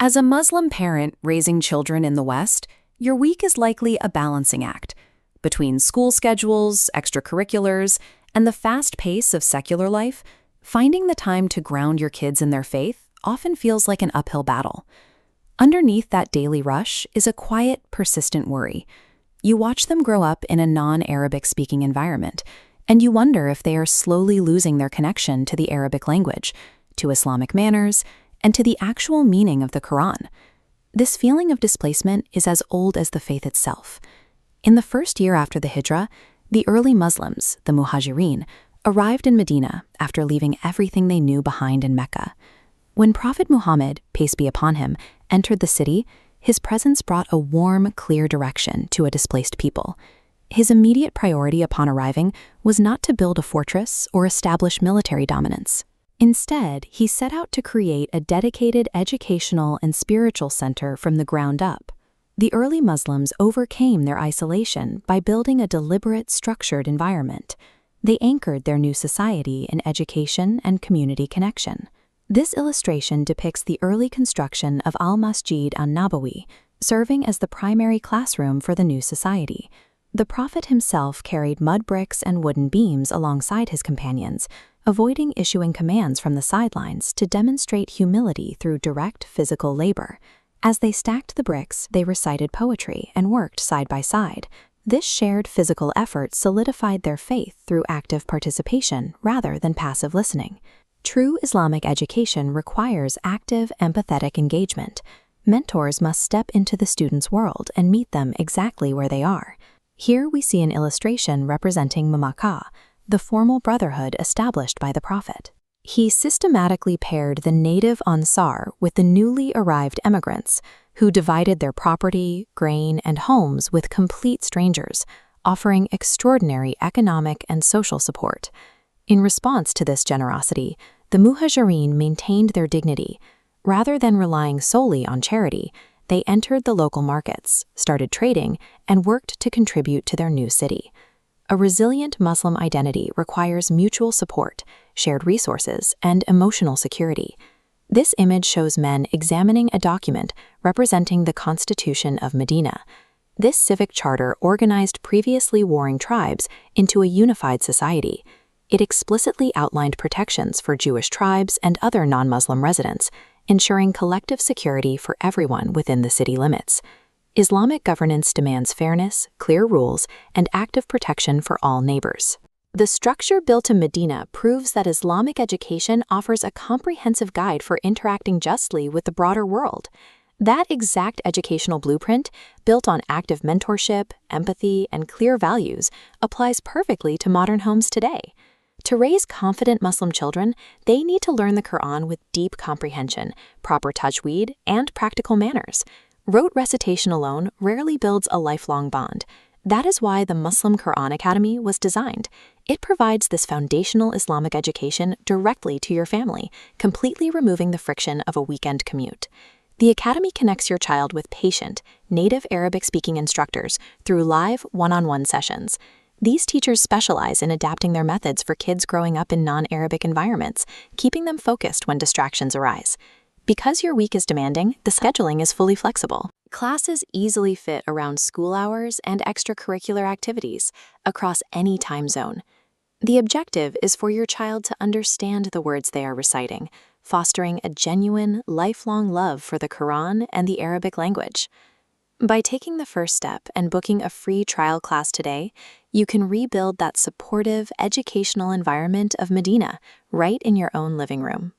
As a Muslim parent raising children in the West, your week is likely a balancing act. Between school schedules, extracurriculars, and the fast pace of secular life, finding the time to ground your kids in their faith often feels like an uphill battle. Underneath that daily rush is a quiet, persistent worry. You watch them grow up in a non-Arabic speaking environment, and you wonder if they are slowly losing their connection to the Arabic language, to Islamic manners, and to the actual meaning of the Quran. This feeling of displacement is as old as the faith itself. In the first year after the Hijrah, the early Muslims, the Muhajirun, arrived in Medina after leaving everything they knew behind in Mecca. When Prophet Muhammad, peace be upon him, entered the city, his presence brought a warm, clear direction to a displaced people. His immediate priority upon arriving was not to build a fortress or establish military dominance. Instead, he set out to create a dedicated educational and spiritual center from the ground up. The early Muslims overcame their isolation by building a deliberate, structured environment. They anchored their new society in education and community connection. This illustration depicts the early construction of Al-Masjid An-Nabawi, serving as the primary classroom for the new society. The Prophet himself carried mud bricks and wooden beams alongside his companions, avoiding issuing commands from the sidelines to demonstrate humility through direct physical labor. As they stacked the bricks, they recited poetry and worked side by side. This shared physical effort solidified their faith through active participation rather than passive listening. True Islamic education requires active, empathetic engagement. Mentors must step into the students' world and meet them exactly where they are. Here we see an illustration representing Mamaka, the formal brotherhood established by the Prophet. He systematically paired the native Ansar with the newly arrived emigrants, who divided their property, grain, and homes with complete strangers, offering extraordinary economic and social support. In response to this generosity, the Muhajirun maintained their dignity. Rather than relying solely on charity, they entered the local markets, started trading, and worked to contribute to their new city. A resilient Muslim identity requires mutual support, shared resources, and emotional security. This image shows men examining a document representing the Constitution of Madina. This civic charter organized previously warring tribes into a unified society. It explicitly outlined protections for Jewish tribes and other non-Muslim residents, ensuring collective security for everyone within the city limits. Islamic governance demands fairness, clear rules, and active protection for all neighbors. The structure built in Medina proves that Islamic education offers a comprehensive guide for interacting justly with the broader world. That exact educational blueprint, built on active mentorship, empathy, and clear values, applies perfectly to modern homes today. To raise confident Muslim children, they need to learn the Quran with deep comprehension, proper tajweed, and practical manners. Rote recitation alone rarely builds a lifelong bond. That is why the Muslim Quran Academy was designed. It provides this foundational Islamic education directly to your family, completely removing the friction of a weekend commute. The Academy connects your child with patient, native Arabic-speaking instructors through live, one-on-one sessions. These teachers specialize in adapting their methods for kids growing up in non-Arabic environments, keeping them focused when distractions arise. Because your week is demanding, the scheduling is fully flexible. Classes easily fit around school hours and extracurricular activities across any time zone. The objective is for your child to understand the words they are reciting, fostering a genuine, lifelong love for the Quran and the Arabic language. By taking the first step and booking a free trial class today, you can rebuild that supportive, educational environment of Medina right in your own living room.